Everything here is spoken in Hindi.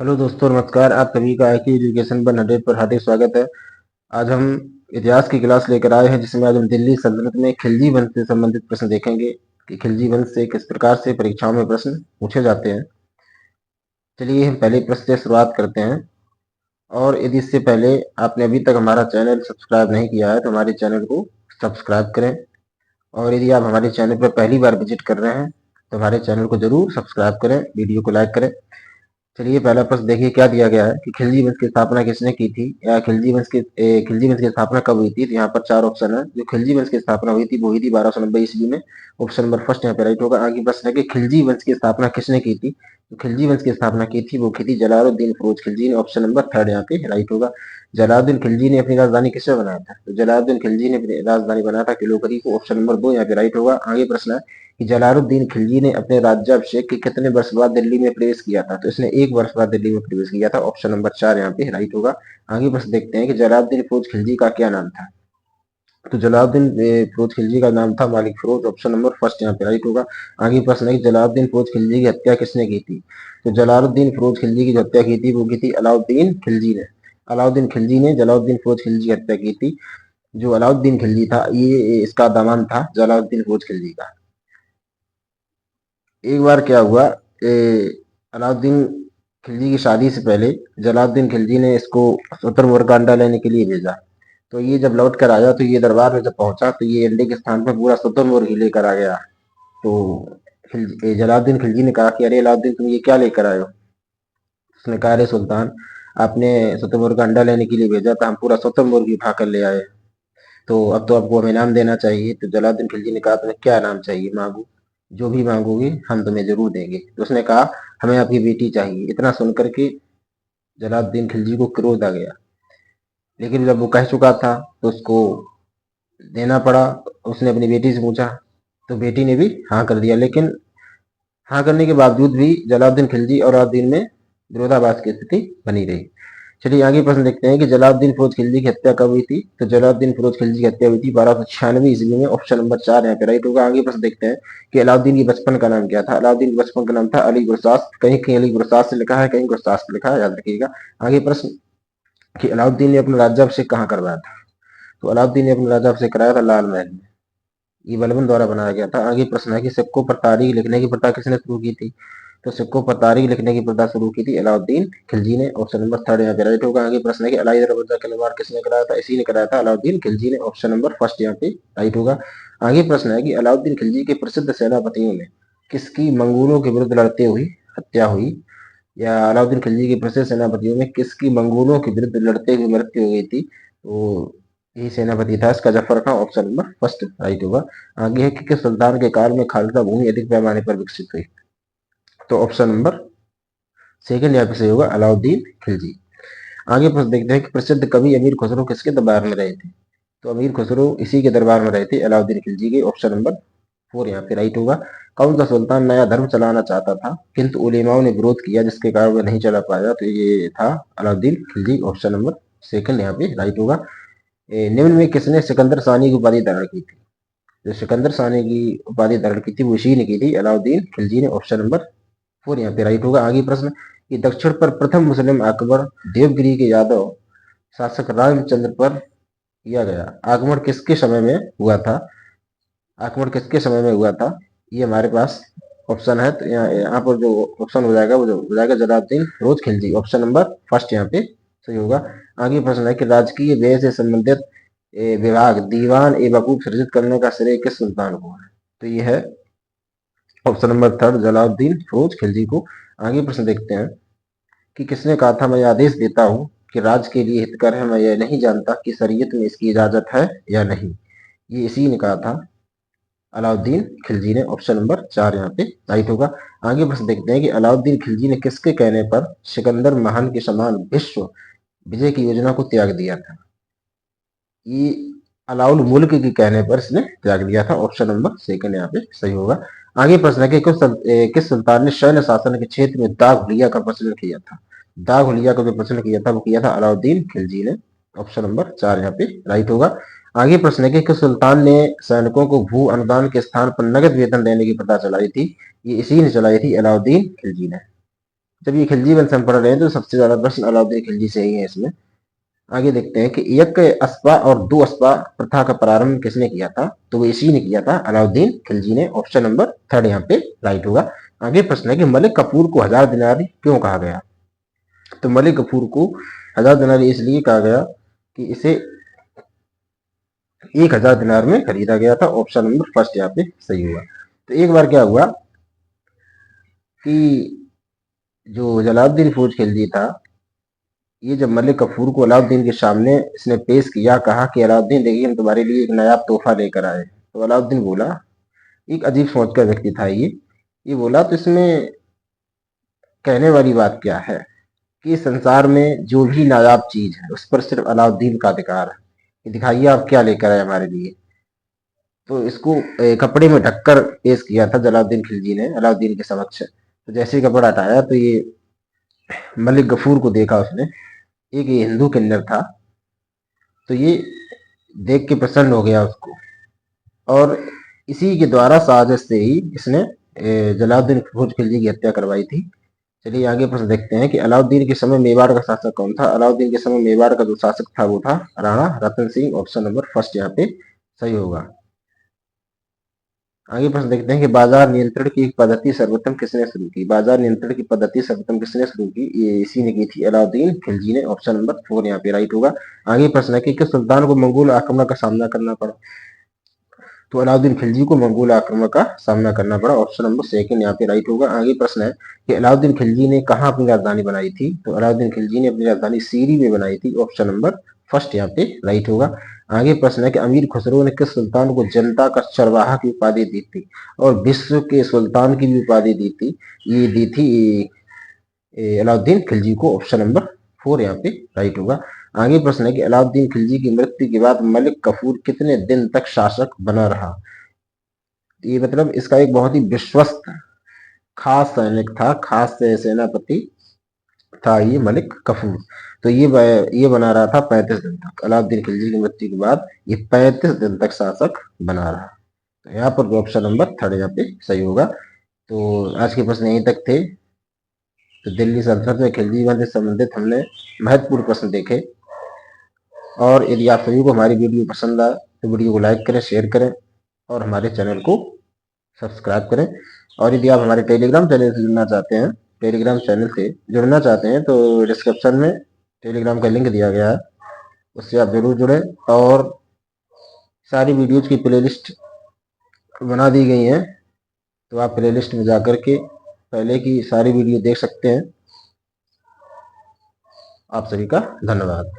हेलो दोस्तों, नमस्कार। आप सभी का आईक्यू एजुकेशन पर 100 पर हार्दिक स्वागत है। आज हम इतिहास की क्लास लेकर आए हैं, जिसमें आज हम दिल्ली सल्तनत में खिलजी वंश से संबंधित प्रश्न देखेंगे कि खिलजी वंश से किस प्रकार से परीक्षाओं में प्रश्न पूछे जाते हैं। चलिए हम पहले प्रश्न से शुरुआत करते हैं। और यदि इससे पहले आपने अभी तक हमारा चैनल सब्सक्राइब नहीं किया है तो हमारे चैनल को सब्सक्राइब करें। और यदि आप हमारे चैनल पर पहली बार विजिट कर रहे हैं तो हमारे चैनल को जरूर सब्सक्राइब करें, वीडियो को लाइक करें। चलिए पहला प्रश्न देखिए क्या दिया गया है कि खिलजी वंश की स्थापना किसने की थी, या खिलजी वंश की स्थापना कब हुई थी। तो यहाँ पर चार ऑप्शन है। जो खिलजी वंश की स्थापना हुई थी वो हुई थी 1290 ईस्वी में। ऑप्शन नंबर फर्स्ट यहाँ पे राइट होगा। आगे प्रश्न है कि खिलजी वंश की स्थापना किसने की थी। तो खिलजी वंश की स्थापना की थी वो की थी जलालुद्दीन फिरोज खिलजी ने। ऑप्शन नंबर थर्ड यहाँ पे राइट होगा। जलालुद्दीन खिलजी ने अपनी राजधानी किसमें बनाया था। तो जलालुद्दीन खिलजी ने अपनी राजधानी बनाया था किलोकरी को। ऑप्शन नंबर दो यहाँ पे राइट होगा। आगे प्रश्न है कि जलालुद्दीन खिलजी ने अपने राज्याभिषेक के कितने वर्ष बाद दिल्ली में प्रवेश किया था। तो इसने एक वर्ष बाद दिल्ली में प्रवेश किया था। ऑप्शन नंबर चार यहाँ पे राइट होगा। आगे प्रश्न देखते हैं कि जलालुद्दीन फिरोज खिलजी का क्या नाम था। तो जलालुद्दीन फिरोज खिलजी का नाम था मालिक फिरोज। ऑप्शन नंबर फर्स्ट यहाँ पे राइट होगा। आगे प्रश्न है कि जलालुद्दीन फिरोज खिलजी की हत्या किसने की थी। तो जलालुद्दीन फिरोज खिलजी की जो हत्या की थी वो की थी अलाउद्दीन खिलजी ने। अलाउद्दीन खिलजी ने जलालुद्दीन फिरोज खिलजी की हत्या की थी। जो अलाउद्दीन खिलजी था ये इसका दामाद था जलालुद्दीन फिरोज खिलजी का। एक बार क्या हुआ, अलाउद्दीन खिलजी की शादी से पहले जलालुद्दीन खिलजी ने इसको शुतुरमुर्ग का अंडा लेने के लिए भेजा। तो ये जब लौट कर आया तो ये दरबार में जब पहुंचा तो ये अंडे के स्थान पर पूरा शुतुरमुर्ग ही लेकर आ गया। तो जलालुद्दीन खिलजी ने कहा कि अरे अलाउद्दीन, तुम ये क्या लेकर आए हो। उसने कहा, अरे सुल्तान, आपने शुतुरमुर्ग का अंडा लेने के लिए भेजा था, हम पूरा शुतुरमुर्ग ही उठा कर ले आए। तो अब तो आपको हमें इनाम देना चाहिए। तो जलालुद्दीन खिलजी ने कहा, तुम्हें क्या इनाम चाहिए, मांगो, जो भी मांगोगे हम तुम्हें जरूर देंगे। तो उसने कहा, हमें आपकी बेटी चाहिए। इतना सुनकर के जलालुद्दीन खिलजी को क्रोध आ गया, लेकिन जब वो कह चुका था तो उसको देना पड़ा। उसने अपनी बेटी से पूछा तो बेटी ने भी हाँ कर दिया, लेकिन हाँ करने के बावजूद भी जलालुद्दीन खिलजी और अलाउद्दीन में विरोधाभास की स्थिति बनी रही। चलिए आगे प्रश्न देखते हैं कि जलालुद्दीन फिरोज खिलजी की हत्या कब हुई थी। तो जलालुद्दीन फिरोज खिलजी की हत्या हुई थी 1296 ईस्वी में। ऑप्शन नंबर चार यहाँ पे राइट होगा। आगे प्रश्न देखते हैं कि अलाउद्दीन की बचपन का नाम क्या था। अलाउद्दीन के बचपन का नाम था अली गुरसास। कहीं कहीं अली गुरसास से लिखा है, कहीं गुरसास लिखा है, याद रखिएगा। आगे प्रश्न कि अलाउद्दीन ने अपना राज्याभिषेक कहाँ करवाया था। तो अलाउद्दीन ने अपना राज्याभिषेक कराया था लाल महल में। ये बलबन द्वारा बनाया गया था। आगे प्रश्न है कि सिक्कों पर तारीख लिखने की प्रथा किसने शुरू की थी। तो सिक्कों पर तारीख लिखने की प्रथा शुरू की थी अलाउद्दीन खिलजी ने। ऑप्शन नंबर थर्ड यहाँ पे राइट होगा। आगे प्रश्न है कि अलाई दरवाजा का निर्माण किसने कराया था। इसी ने कराया था, अलाउद्दीन खिलजी ने। ऑप्शन नंबर फर्स्ट यहाँ पे राइट होगा। आगे प्रश्न है कि अलाउद्दीन खिलजी के प्रसिद्ध सेनापतियों में किसकी मंगोलों के विरुद्ध लड़ते हुए हत्या हुई, या अलाउद्दीन खिलजी के प्रसिद्ध सेनापतियों में किसकी मंगोलों के विरुद्ध लड़ते हुए मृत्यु हो गई थी। तो यही सेनापति था इसका जफर खां। ऑप्शन नंबर फर्स्ट राइट होगा। आगे है कि किस सुल्तान के काल में खालसा भूमि अधिक पैमाने पर विकसित हुई। तो ऑप्शन नंबर सेकंड यहाँ पे सही होगा, अलाउद्दीन खिलजी। आगे प्रश्न देखते हैं कि प्रसिद्ध कवि अमीर खुसरो किसके दरबार में रहे थे। तो अमीर खुसरो इसी के दरबार में रहे थे, अलाउद्दीन खिलजी के। ऑप्शन नंबर फोर यहाँ पे राइट होगा। कौन सा सुल्तान नया धर्म चलाना चाहता था किंतु उलेमाओं ने विरोध किया, जिसके कारण वह नहीं चला पाया। तो ये था Alauddin Khilji. Option number second यहाँ पे राइट होगा। निम्न में किसने सिकंदर सानी की उपाधि धारण की थी। जो सिकंदर सानी की उपाधि धारण की थी वो इसी ने की थी, अलाउद्दीन खिलजी ने। ऑप्शन नंबर फोर यहाँ पे राइट होगा। आगे प्रश्न कि दक्षिण पर प्रथम मुस्लिम आक्रमण देवगिरी के यादव शासक रामचंद्र पर किया गया, आक्रमण किसके समय में हुआ था। आक्रमण किसके समय में हुआ था, ये हमारे पास ऑप्शन है। तो यहाँ पर जो ऑप्शन हो जाएगा वो जो हो जाएगा Jalaluddin Firoz Khilji. Option number first यहाँ पे सही होगा। आगे प्रश्न है कि राजकीय व्यय से संबंधित विभाग दीवान ए वकूफ सृजित करने का श्रेय किस सुल्तान को है। तो ये है option number third, Jalaluddin Firoz Khilji को। आगे प्रश्न देखते हैं कि किसने कहा था, मैं आदेश देता हूँ कि राज्य के लिए हितकर है, मैं यह नहीं जानता कि शरीयत में इसकी इजाजत है या नहीं। ये इसी ने कहा था, अलाउद्दीन खिलजी ने। ऑप्शन नंबर चार यहाँ पे राइट होगा। आगे प्रश्न देखते हैं कि अलाउद्दीन खिलजी ने किसके कहने पर सिकंदर महान के समान विश्व विजय की योजना को त्याग दिया था। ये अलाउल मुल्क के कहने पर इसने त्याग दिया था। ऑप्शन नंबर सेकंड यहाँ पे सही होगा। आगे प्रश्न है कि किस सुल्तान ने सैन्य शासन के क्षेत्र में दाग हुलिया का प्रचलन किया था। दाग हुलिया का जो प्रचलन किया था वो किया था अलाउद्दीन खिलजी ने। ऑप्शन नंबर चार यहाँ पे राइट होगा। आगे प्रश्न है कि किस सुल्तान ने सैनिकों को भू अनुदान के स्थान पर नगद वेतन देने की प्रथा चलाई थी। ये इसी ने चलाई थी, अलाउद्दीन खिलजी ने। जब ये खिलजी वंश हम पढ़ रहे हैं तो सबसे ज्यादा प्रश्न अलाउद्दीन खिलजी से ही है इसमें। आगे देखते हैं कि एक अस्पा और दो अस्पा प्रथा का प्रारंभ किसने किया था, तो वो इसी ने किया था, अलाउद्दीन खिलजी ने। ऑप्शन नंबर थर्ड यहाँ पे राइट होगा। आगे प्रश्न है कि मलिक कफूर को 1000 दिनारी क्यों कहा गया, तो मलिक कफूर को 1000 दिनारी इसलिए कहा गया कि इसे 1000 दिनार में खरीदा गया था। ऑप्शन नंबर फर्स्ट यहाँ पे सही हुआ। तो एक बार क्या हुआ कि जो जलालुद्दीन फौज खिलजी था, ये जब मलिक कफूर को अलाउद्दीन के सामने इसने पेश किया, कहा कि अलाउद्दीन देखिए हम तुम्हारे लिए एक नायाब तोहफा लेकर आए, तो अलाउद्दीन बोला, एक अजीब सोच का व्यक्ति था ये बोला, तो इसमें कहने वाली बात क्या है कि संसार में जो भी नायाब चीज है उस पर सिर्फ अलाउद्दीन का अधिकार है, कि दिखाइए आप क्या लेकर आए हमारे लिए। तो इसको कपड़े में ढककर पेश किया था जलालुद्दीन खिलजी ने अलाउद्दीन के समक्ष। तो जैसे ही कपड़ा हटाया तो ये मलिक गफूर को देखा उसने, एक ये हिंदू किन्नर था, तो ये देख के प्रसन्न हो गया उसको, और इसी के द्वारा साजिश से ही इसने जलालुद्दीन फौज खिलजी की हत्या करवाई थी। चलिए आगे प्रश्न देखते हैं कि अलाउद्दीन के समय मेवाड़ का शासक कौन था। अलाउद्दीन के समय मेवाड़ का जो शासक था वो था Rana Ratan Singh. Option number first यहाँ पे सही होगा। आगे प्रश्न देखते हैं कि बाजार नियंत्रण की पद्धति सर्वप्रथम किसने शुरू की। बाजार नियंत्रण की पद्धति सर्वप्रथम किसने शुरू की, ये इसी ने की थी, अलाउद्दीन खिलजी ने। ऑप्शन नंबर 4 यहाँ पे राइट होगा। आगे प्रश्न है कि किस सुल्तान को मंगोल आक्रमण का सामना करना पड़ा, तो अलाउद्दीन खिलजी को मंगोल आक्रमण का सामना करना पड़ा। ऑप्शन नंबर सेकंड यहाँ पे राइट होगा। आगे प्रश्न है कि अलाउद्दीन खिलजी ने कहाँ अपनी राजधानी बनाई थी, तो अलाउद्दीन खिलजी ने अपनी राजधानी सीरी में बनाई थी। ऑप्शन नंबर फर्स्ट यहाँ पे राइट होगा। आगे प्रश्न है कि अमीर खुसरो ने किस सुल्तान को जनता का चरवाहा की उपाधि दी थी और विश्व के सुल्तान की भी उपाधि दी थी, ये दी थी अलाउद्दीन खिलजी को। ऑप्शन नंबर 4 यहाँ पे राइट होगा। आगे प्रश्न है कि अलाउद्दीन खिलजी की मृत्यु के बाद मलिक कफूर कितने दिन तक शासक बना रहा। ये मतलब इसका एक बहुत ही विश्वस्त खास सैनिक था, खास सेनापति था ये मलिक कफूर। तो ये बना रहा था 35 दिन तक। अलाउद्दीन खिलजी की मृत्यु के बाद ये 35 दिन तक शासक बना रहा। तो यहाँ पर ऑप्शन नंबर थर्ड यहाँ पे सही होगा। तो आज के प्रश्न यहीं तक थे। तो दिल्ली सल्तनत में खिलजी वंश से संबंधित हमने महत्वपूर्ण प्रश्न देखे। और यदि आप सभी को हमारी वीडियो पसंद आए तो वीडियो को लाइक करें, शेयर करें और हमारे चैनल को सब्सक्राइब करें। और यदि आप हमारे टेलीग्राम चैनल से जुड़ना चाहते हैं, तो डिस्क्रिप्शन में टेलीग्राम का लिंक दिया गया है, उससे आप जरूर जुड़ें। और सारी वीडियोज की प्लेलिस्ट बना दी गई हैं, तो आप प्लेलिस्ट में जाकर के पहले की सारी वीडियो देख सकते हैं। आप सभी का धन्यवाद।